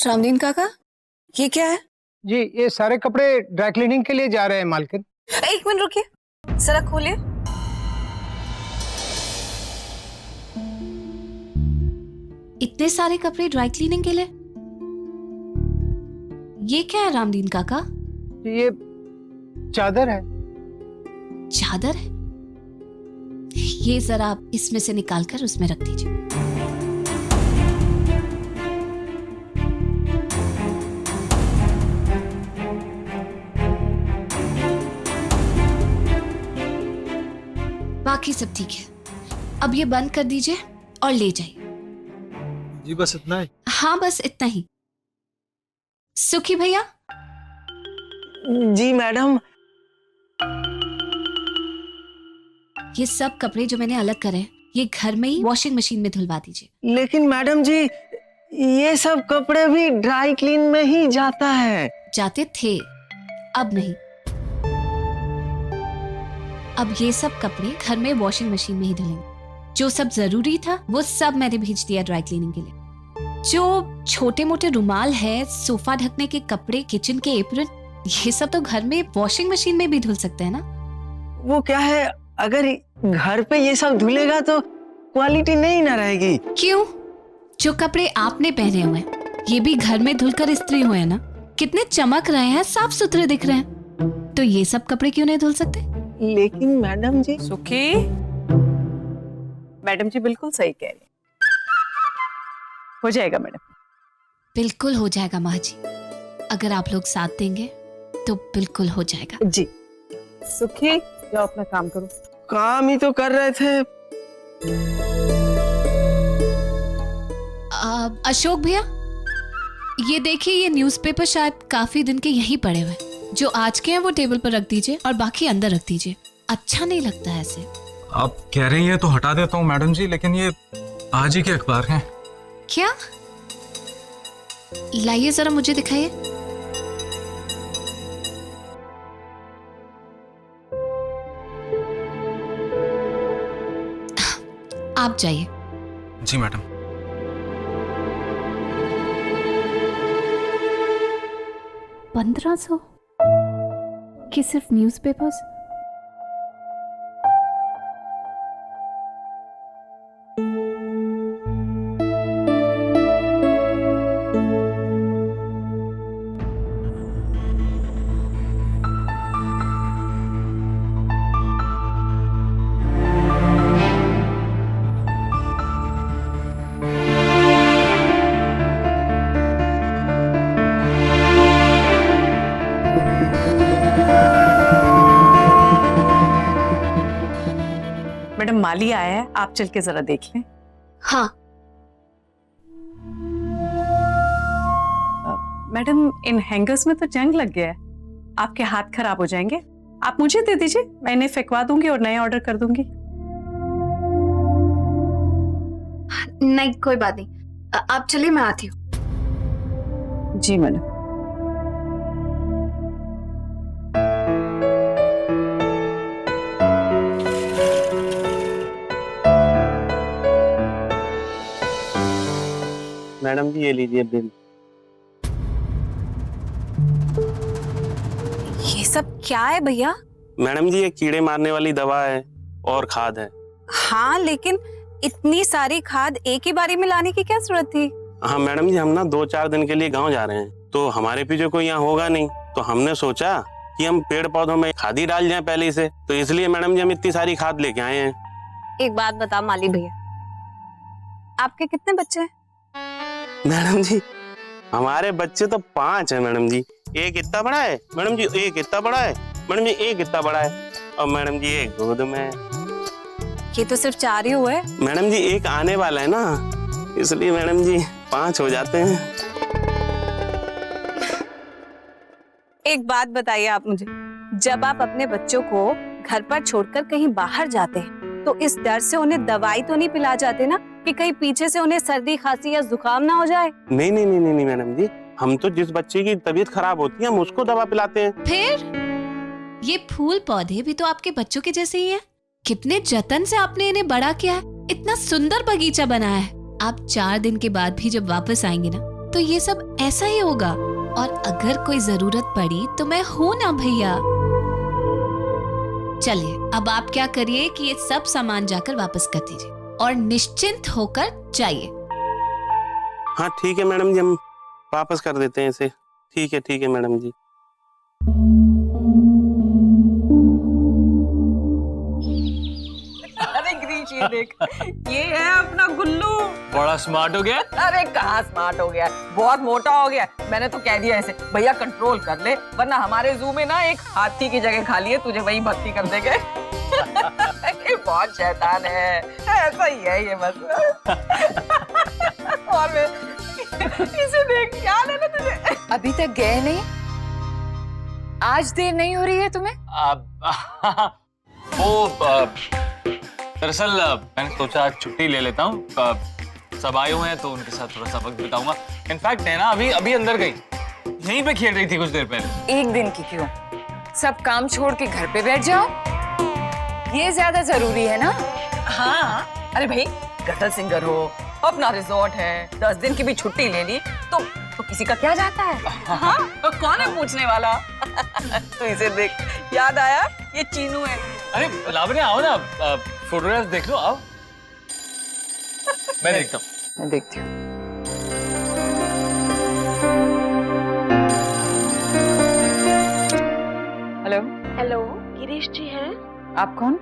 रामदीन काका, ये क्या है? जी ये सारे कपड़े ड्राई क्लीनिंग के लिए जा रहे हैं मालकिन। एक मिनट रुकिए, जरा खोलिए। इतने सारे कपड़े ड्राई क्लीनिंग के लिए? ये क्या है रामदीन काका? ये चादर है। चादर है? ये जरा आप इसमें से निकालकर उसमें रख दीजिए। बाकी सब ठीक है, अब ये बंद कर दीजिए और ले जाइए। जी बस इतना ही? हाँ बस इतना ही। सुखी भैया। जी मैडम। ये सब कपड़े जो मैंने अलग करे ये घर में ही वॉशिंग मशीन में धुलवा दीजिए। लेकिन मैडम जी ये सब कपड़े भी ड्राई क्लीन में ही जाता है। जाते थे, अब नहीं। अब ये सब कपड़े घर में वॉशिंग मशीन में ही धुलेंगे। जो सब जरूरी था वो सब मैंने भेज दिया ड्राई क्लीनिंग के लिए। जो छोटे मोटे रुमाल है, सोफा ढकने के कपड़े, किचन के एप्रन, ये सब तो घर में वॉशिंग मशीन में भी धुल सकते हैं ना। वो क्या है, अगर घर पे ये सब धुलेगा तो क्वालिटी नहीं ना रहेगी। क्यों? जो कपड़े आपने पहने हुए हैं ये भी घर में धुलकर इस्त्री हुए हैं ना, कितने चमक रहे हैं, साफ सुथरे दिख रहे हैं। तो ये सब कपड़े क्यों नहीं धुल सकते? लेकिन मैडम जी। सुखी, मैडम जी बिल्कुल सही कह रही, हो जाएगा मैडम। बिल्कुल हो जाएगा माँ जी, अगर आप लोग साथ देंगे तो बिल्कुल हो जाएगा। जी सुखी, जाओ अपना काम करो। काम ही तो कर रहे थे। अशोक भैया, ये देखिए, ये न्यूज़पेपर शायद काफी दिन के यहीं पड़े हुए। जो आज के हैं वो टेबल पर रख दीजिए और बाकी अंदर रख दीजिए। अच्छा नहीं लगता है ऐसे। आप कह रही हैं तो हटा देता हूँ मैडम जी, लेकिन ये आज ही के अखबार हैं। क्या? लाइए जरा मुझे दिखाइए। आप जाइए। जी मैडम। 1500 कि सिर्फ न्यूज़पेपर्स? मैडम माली आया है, आप चल के जरा देख लें। हाँ। मैडम इन हैंगर्स में तो जंग लग गया है, आपके हाथ खराब हो जाएंगे। आप मुझे दे दीजिए, मैं इन्हें फेंकवा दूंगी और नए ऑर्डर कर दूंगी। नहीं कोई बात नहीं, आप चलिए मैं आती हूँ। जी मैडम। मैडम जी ये लीजिए बिल। ये सब क्या है भैया? मैडम जी ये कीड़े मारने वाली दवा है और खाद है। हाँ लेकिन इतनी सारी खाद एक ही बारी में लाने की क्या जरूरत थी? हाँ मैडम जी, हम ना 2-4 दिन के लिए गांव जा रहे हैं, तो हमारे पीछे कोई यहाँ होगा नहीं, तो हमने सोचा कि हम पेड़ पौधों में खाद ही डाल जाएं पहले से, तो इसलिए मैडम जी हम इतनी सारी खाद लेके आए हैं। एक बात बता माली भैया, आपके कितने बच्चे हैं? मैडम जी हमारे बच्चे तो 5 हैं मैडम जी। एक इतना बड़ा है मैडम जी, एक इतना बड़ा है मैडम जी, एक इतना बड़ा है, और मैडम जी एक गोद में है। ये तो सिर्फ 4 ही हुए। मैडम जी एक आने वाला है ना, इसलिए मैडम जी 5 हो जाते हैं। एक बात बताइए आप मुझे, जब आप अपने बच्चों को घर पर छोड़कर कहीं बाहर जाते हैं तो इस डर से उन्हें दवाई तो नहीं पिला जाते ना कि कहीं पीछे से उन्हें सर्दी खांसी या जुकाम ना हो जाए? नहीं नहीं नहीं नहीं मैडम जी, हम तो जिस बच्चे की तबीयत खराब होती है हम उसको दवा पिलाते हैं। फिर ये फूल पौधे भी तो आपके बच्चों के जैसे ही हैं। कितने जतन से आपने इन्हें बड़ा किया है, इतना सुंदर बगीचा बनाया है। आप 4 दिन के बाद भी जब वापस आएंगे ना तो ये सब ऐसा ही होगा। और अगर कोई जरूरत पड़ी तो मैं हूं ना भैया। चलिए अब आप क्या करिए कि ये सब सामान जाकर वापस कर दीजिए और निश्चिंत होकर जाइए। हाँ ठीक है मैडम जी, हम वापस कर देते हैं इसे। ठीक है मैडम जी। अरे ग्रीश ये देख, ये है अपना गुल्लू। बड़ा स्मार्ट हो गया। अरे कहाँ स्मार्ट हो गया, बहुत मोटा हो गया। मैंने तो कह दिया ऐसे, भैया कंट्रोल कर ले, वरना हमारे जू में ना एक हाथी की जगह खाली है, तुझे वही भर्ती कर देंगे। ये बहुत शैतान है, ऐसा ही है ये बस। और मैं इसे देख, याद है ना तुझे? अभी तक गए नहीं? आज देर नहीं हो रही है तुम्हें? दरअसल मैंने सोचा आज छुट्टी ले लेता हूँ। सब आए हुए हैं तो उनके साथ थोड़ा सा वक्त बिताऊंगा। इनफैक्ट नैना अभी अंदर गई, यहीं पे खेल रही थी कुछ देर पहले। एक दिन की क्यों, सब काम छोड़ के घर पे बैठ जाओ, ये ज्यादा जरूरी है ना? हाँ, अरे भाई गजल सिंगर हो, अपना रिजॉर्ट है, 10 दिन की भी छुट्टी ले ली तो किसी का क्या जाता है? हाँ, तो कौन है पूछने वाला? तो इसे देख, याद आया, ये चीनू है। अरे लावण्या आओ ना, फोटोग्राफ देख लो, आओ। मैं देखता हूँ। मैं देखती हूँ। हेलो हेलो, गिरीश जी हैं? आप कौन?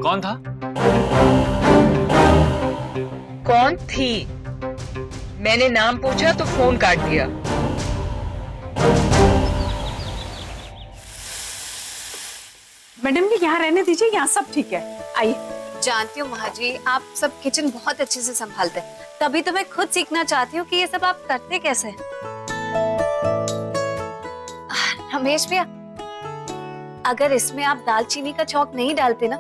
कौन था? कौन थी? मैंने नाम पूछा तो फोन काट दिया। मैडम जी यहाँ रहने दीजिए, यहाँ सब ठीक है, आइए। जानती हूँ महाजी, आप सब किचन बहुत अच्छे से संभालते हैं, तभी तो मैं खुद सीखना चाहती हूँ कि ये सब आप करते कैसे हैं। रमेश भैया, अगर इसमें आप दालचीनी का छौंक नहीं डालते ना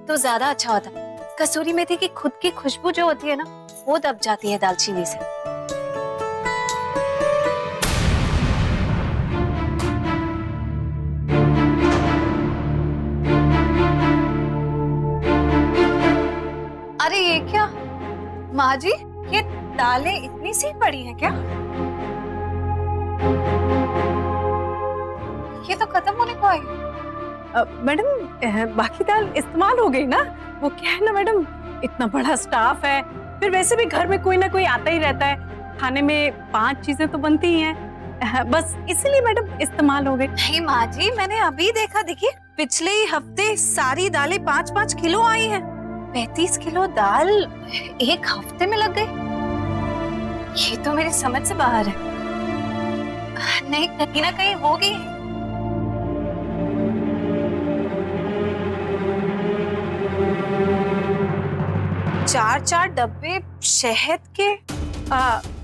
तो ज्यादा अच्छा होता। कसूरी मेथी की खुद की खुशबू जो होती है ना, वो दब जाती है दालचीनी से। अरे ये क्या माँ जी, ये दालें इतनी सी पड़ी हैं क्या? ये तो खत्म होने को आई। मैडम बाकी दाल इस्तेमाल हो गई ना। वो क्या है ना मैडम, इतना बड़ा स्टाफ है, फिर वैसे भी घर में कोई ना कोई आता ही रहता है, खाने में 5 चीजें तो बनती ही हैं, बस इसीलिए मैडम इस्तेमाल हो गई। नहीं माँ जी, मैंने अभी देखा, देखिए पिछले ही हफ्ते सारी दालें 5-5 किलो आई हैं। 35 किलो दाल एक हफ्ते में लग गई। ये तो मेरी समझ से बाहर है। नहीं, कहीं ना कहीं होगी। चार डब्बे शहद के।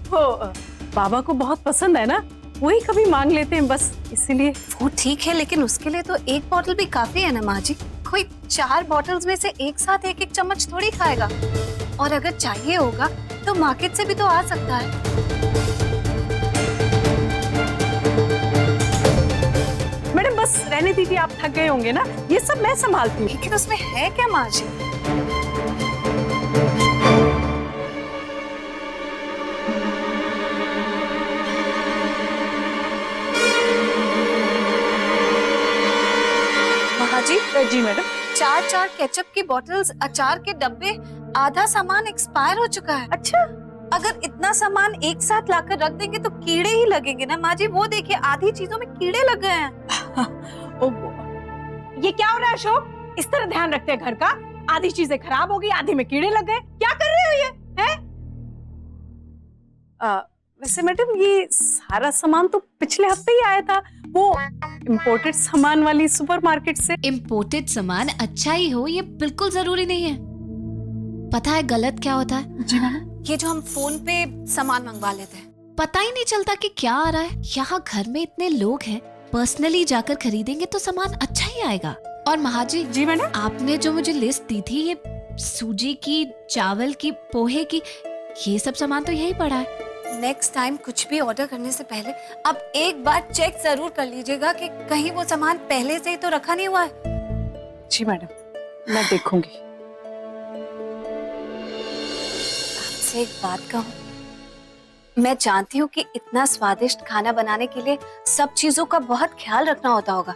वो बाबा को बहुत पसंद है ना, वही कभी मांग लेते हैं बस, इसीलिए। वो ठीक है, लेकिन उसके लिए तो एक बॉटल भी काफी है ना माँ जी। कोई 4 बॉटल्स में से एक साथ एक चम्मच थोड़ी खाएगा। और अगर चाहिए होगा तो मार्केट से भी तो आ सकता है। मैडम बस रहने दीजिए, आप थक गए होंगे ना, ये सब मैं संभालती हूँ। लेकिन उसमें है क्या माँ जी? जी मैडम, 4 केचप की बोतल्स, अचार के डब्बे, आधा सामान एक्सपायर हो चुका है। अच्छा, अगर इतना सामान एक साथ लाकर रख देंगे तो कीड़े ही लगेंगे ना माँ जी। वो देखिए, आधी चीजों में कीड़े लग गए हैं। ये क्या हो रहा है अशोक? इस तरह ध्यान रखते हैं घर का? आधी चीजें खराब हो गई, आधी में कीड़े लग गए, क्या कर रहे हो ये है? वैसे मैडम ये सारा सामान तो पिछले हफ्ते ही आया था, वो इम्पोर्टेड सामान वाली सुपरमार्केट से। इम्पोर्टेड सामान अच्छा ही हो ये बिल्कुल जरूरी नहीं है। पता है गलत क्या होता है? जी मैडम। ये जो हम फोन पे सामान मंगवा लेते हैं, पता ही नहीं चलता कि क्या आ रहा है। यहाँ घर में इतने लोग हैं, पर्सनली जाकर खरीदेंगे तो सामान अच्छा ही आएगा। और महाजी जी मैडम, आपने जो मुझे लिस्ट दी थी, ये सूजी की, चावल की, पोहे की, ये सब सामान तो यही पड़ा है। नेक्स्ट टाइम कुछ भी ऑर्डर करने से पहले अब एक बार चेक जरूर कर लीजिएगा कि कहीं वो सामान पहले से ही तो रखा नहीं हुआ है। जी मैडम, मैं देखूंगी। आपसे एक बात कहूँ, मैं जानती हूँ कि इतना स्वादिष्ट खाना बनाने के लिए सब चीजों का बहुत ख्याल रखना होता होगा,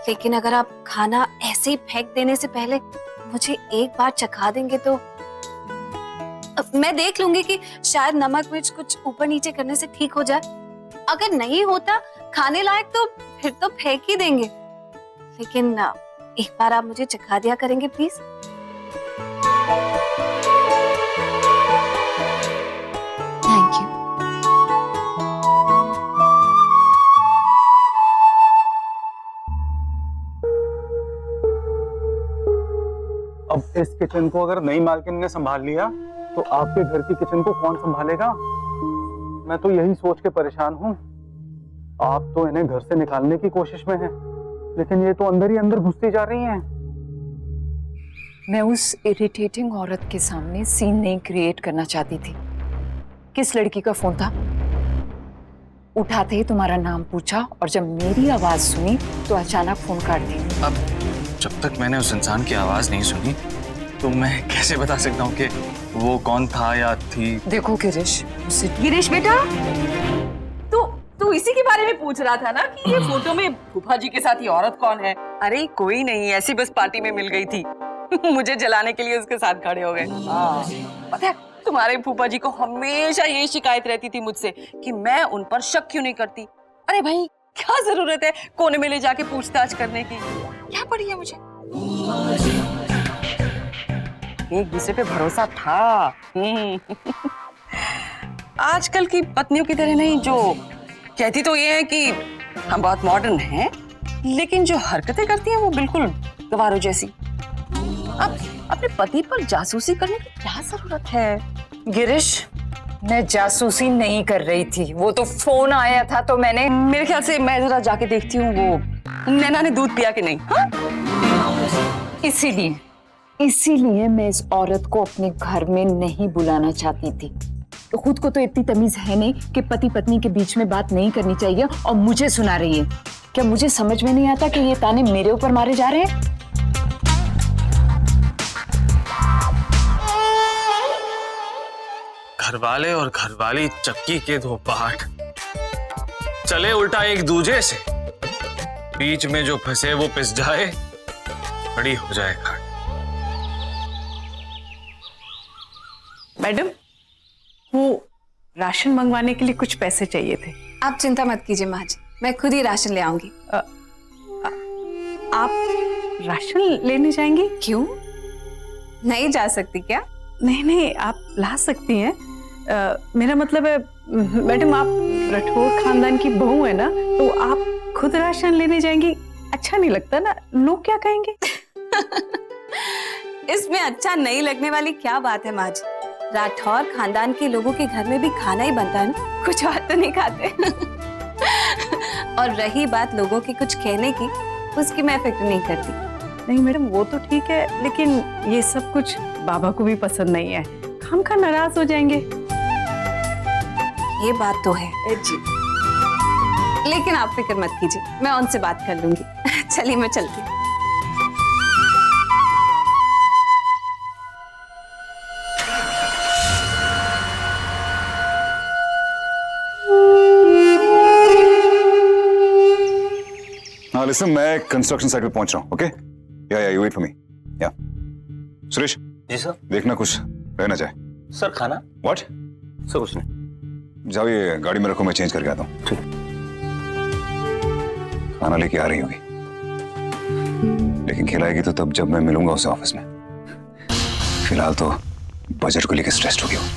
लेकिन अगर आप खाना ऐसे ही फेंक देने से पहले मुझे एक बार चखा देंगे तो मैं देख लूंगी कि शायद नमक मिर्च कुछ ऊपर नीचे करने से ठीक हो जाए। अगर नहीं होता खाने लायक तो फिर तो फेंक ही देंगे, लेकिन एक बार आप मुझे चखा दिया करेंगे प्लीज? Thank you. अब इस किचन को अगर नई मालकिन ने संभाल लिया तो आपके घर की किचन को कौन संभालेगा? मैं तो यही सोच के परेशान हूँ। आप तो इन्हें घर से निकालने की कोशिश में हैं, लेकिन ये तो अंदर ही अंदर घुसती जा रही हैं। मैं उस इरिटेटिंग औरत के सामने सीन नहीं क्रिएट करना चाहती थी। किस लड़की का फोन था? उठाते ही तुम्हारा नाम पूछा और जब मेरी आवाज सुनी तो अचानक फोन काट दी। अब जब तक मैंने उस इंसान की आवाज नहीं सुनी तो मैं कैसे बता सकता हूँ कि वो कौन था या थी? देखो गिरीश, गिरीश बेटा, तू इसी के बारे में पूछ रहा था ना कि ये फोटो में फूफा जी के साथ ये औरत कौन है? अरे कोई नहीं, ऐसी बस पार्टी में मिल गई थी। मुझे जलाने के लिए उसके साथ खड़े हो गए। पता है तुम्हारे फूफा जी को हमेशा ये शिकायत रहती थी मुझसे कि मैं उन पर शक क्यों नहीं करती। अरे भाई क्या जरूरत है कोने में ले जाके पूछताछ करने की? क्या पड़ी है मुझे? एक दूसरे पे भरोसा था। आजकल की पत्नियों की तरह नहीं, जो कहती तो ये है कि हम बहुत मॉडर्न हैं, लेकिन जो हरकतें करती हैं वो बिल्कुल गवारों जैसी। अब अपने पति पर जासूसी करने की क्या जरूरत है? गिरीश, मैं जासूसी नहीं कर रही थी, वो तो फोन आया था तो मैंने। मेरे ख्याल से मैं जरा जाके देखती हूँ वो नैना ने दूध पिया कि नहीं। हाँ? इसीलिए मैं इस औरत को अपने घर में नहीं बुलाना चाहती थी। तो खुद को तो इतनी तमीज है नहीं कि पति पत्नी के बीच में बात नहीं करनी चाहिए, और मुझे सुना रही है। क्या मुझे समझ में नहीं आता कि ये ताने मेरे ऊपर मारे जा रहे हैं? घरवाले और घरवाली चक्की के दो पार्ट चले उल्टा एक दूजे से, बीच में जो फंसे वो पिस जाए, बड़ी हो जाए घाट। मैडम, वो राशन मंगवाने के लिए कुछ पैसे चाहिए थे। आप चिंता मत कीजिए माँ जी, मैं खुद ही राशन ले आऊंगी। आप राशन लेने जाएंगी? क्यों, नहीं जा सकती क्या? नहीं, आप ला सकती हैं। मेरा मतलब है मैडम, आप राठौर खानदान की बहू है ना, तो आप खुद राशन लेने जाएंगी, अच्छा नहीं लगता ना, लोग क्या कहेंगे? इसमें अच्छा नहीं लगने वाली क्या बात है माँ जी? राठौर खानदान के लोगों के घर में भी खाना ही बनता है ना, कुछ और तो नहीं खाते। और रही बात लोगों की कुछ कहने की, उसकी मैं फिक्र नहीं करती। नहीं मैडम, वो तो ठीक है, लेकिन ये सब कुछ बाबा को भी पसंद नहीं है, खामखा नाराज हो जाएंगे। ये बात तो है जी, लेकिन आप फिक्र मत कीजिए, मैं उनसे बात कर लूंगी। चलिए मैं चलती हूँ। हाँ लिसन, मैं कंस्ट्रक्शन साइट पे पहुंच रहा हूँ। ओके, या यू वेट फॉर मी। या सुरेश जी सर। देखना कुछ रह ना जाए। सर खाना? व्हाट? सर कुछ नहीं। जाओ ये गाड़ी में रखो, मैं चेंज करके आता हूँ। ठीक। खाना लेके आ रही होगी, लेकिन खिलाएगी तो तब जब मैं मिलूंगा उसे ऑफिस में। फिलहाल तो बजट को लेकर स्ट्रेस्ड हो गया हूँ।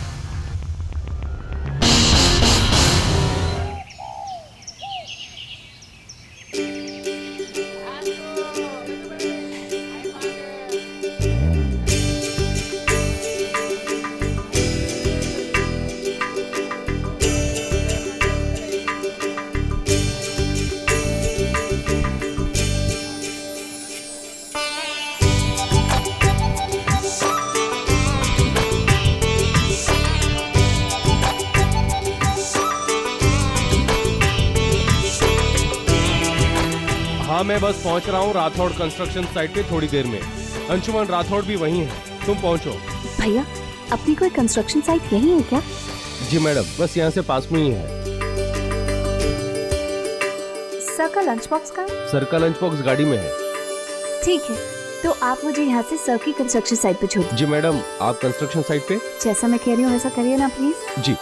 हाँ मैं बस पहुंच रहा हूँ राठौड़ कंस्ट्रक्शन साइट पे थोड़ी देर में। अंशुमन राठौड़ भी वहीं है, तुम पहुंचो। भैया अपनी कोई कंस्ट्रक्शन साइट यही है क्या? जी मैडम, बस यहाँ से पास में ही है। सर का लंच बॉक्स कहाँ है? सर का लंच बॉक्स गाड़ी में है। ठीक है, तो आप मुझे यहाँ से सर की कंस्ट्रक्शन साइट पे छोड़ दीजिए। जी मैडम, आप कंस्ट्रक्शन साइट पे? जैसा मैं कह रही हूँ वैसा करिए ना प्लीज। जी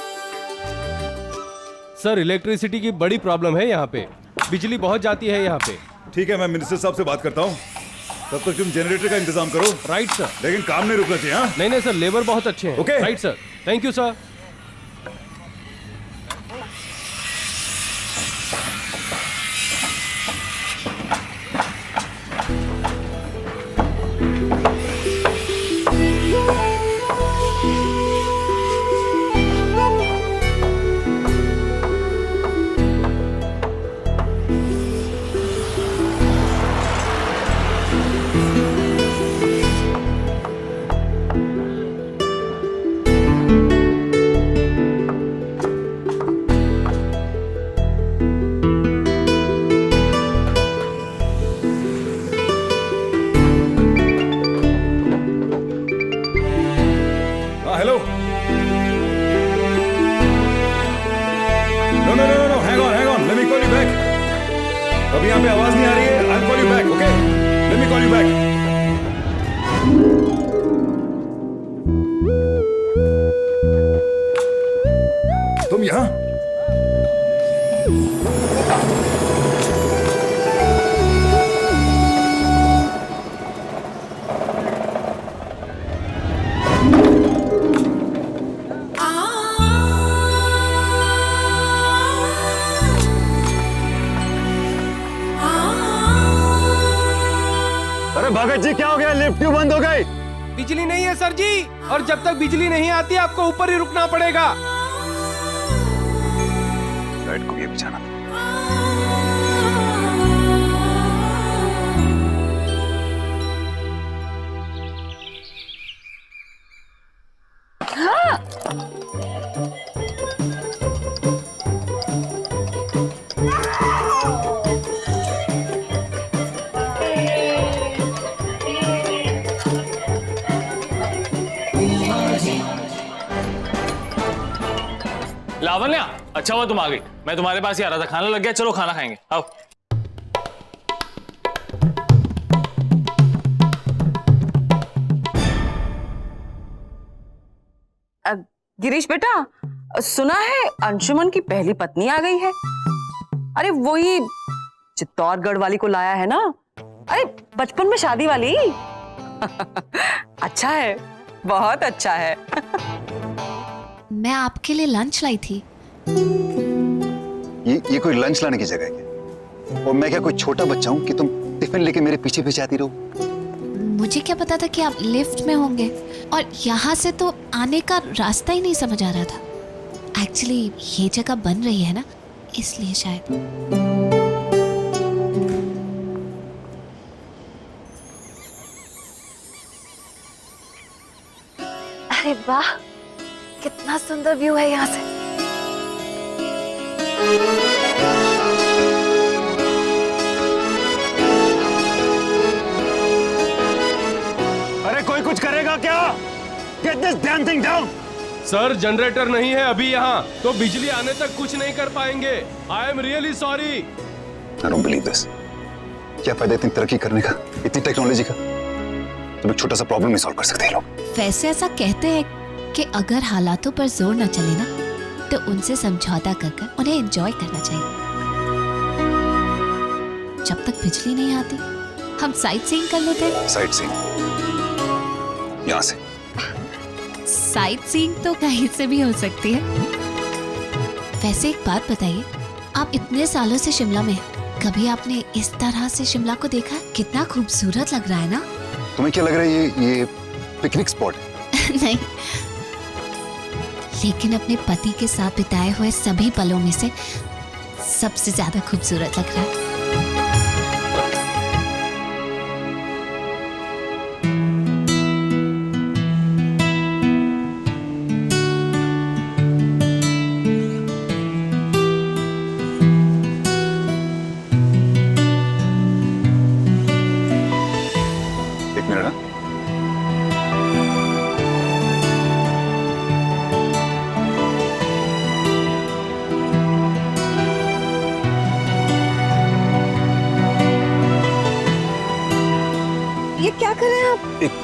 सर, इलेक्ट्रिसिटी की बड़ी प्रॉब्लम है यहाँ पे, बिजली बहुत जाती है यहाँ पे। ठीक है, मैं मिनिस्टर साहब से बात करता हूँ, तब तक तुम जनरेटर का इंतजाम करो। Right sir. लेकिन काम नहीं रुकना चाहिए। हाँ? नहीं सर, लेबर बहुत अच्छे हैं। Okay right sir, thank you sir. Hello. No, hang on, let me call you back. अभी यहाँ पे आवाज नहीं आ रही है, I will call you back, okay? Let me call you back. तुम यहाँ? भगत जी क्या हो गया, लिफ्ट क्यों बंद हो गई? बिजली नहीं है सर जी, और जब तक बिजली नहीं आती आपको ऊपर ही रुकना पड़ेगा। लाइट को ये बिछाना था। लावण्या, अच्छा हुआ तुम आ गई, मैं तुम्हारे पास ही आ रहा था। खाना लग गया, चलो खाना खाएंगे, आओ। गिरीश बेटा, सुना है अंशुमन की पहली पत्नी आ गई है। अरे वही चित्तौड़गढ़ वाली को लाया है ना, अरे बचपन में शादी वाली। अच्छा है, बहुत अच्छा है। मैं आपके लिए लंच लाई थी। ये कोई लंच लाने की जगह है क्या? और मैं क्या कोई छोटा बच्चा हूँ कि तुम टिफिन लेके मेरे पीछे पीछे आती रहो? मुझे क्या पता था कि आप लिफ्ट में होंगे, और यहाँ से तो आने का रास्ता ही नहीं समझ आ रहा था। एक्चुअली ये जगह बन रही है ना, इसलिए शायद। अरे वाह, कितना सुंदर व्यू है यहाँ से। अरे कोई कुछ करेगा क्या? Get this damn thing down! Sir, generator नहीं है अभी यहाँ, तो बिजली आने तक कुछ नहीं कर पाएंगे। I am really sorry. I don't believe this. क्या फायदा इतनी तरक्की करने का, इतनी टेक्नोलॉजी का? तुम एक छोटा सा प्रॉब्लम नहीं सॉल्व कर सकते लोग। वैसे ऐसा कहते हैं कि अगर हालातों पर जोर न चले ना, तो उनसे समझौता कर उन्हें एंजॉय करना चाहिए। जब तक बिजली नहीं आती, हम साइट सीइंग कर लेते हैं। Sight seeing? यहाँ से? साइट सीइंग तो कहीं से भी हो सकती है। वैसे एक बात बताइए, आप इतने सालों से शिमला में हैं, कभी आपने इस तरह से शिमला को देखा? कितना खूबसूरत लग रहा है ना? तुम्हें क्या लग रहा है ये पिकनिक स्पॉट है? नहीं, लेकिन अपने पति के साथ बिताए हुए सभी पलों में से सबसे ज्यादा खूबसूरत लग रहा है। क्या कर रहे हैं आप? एक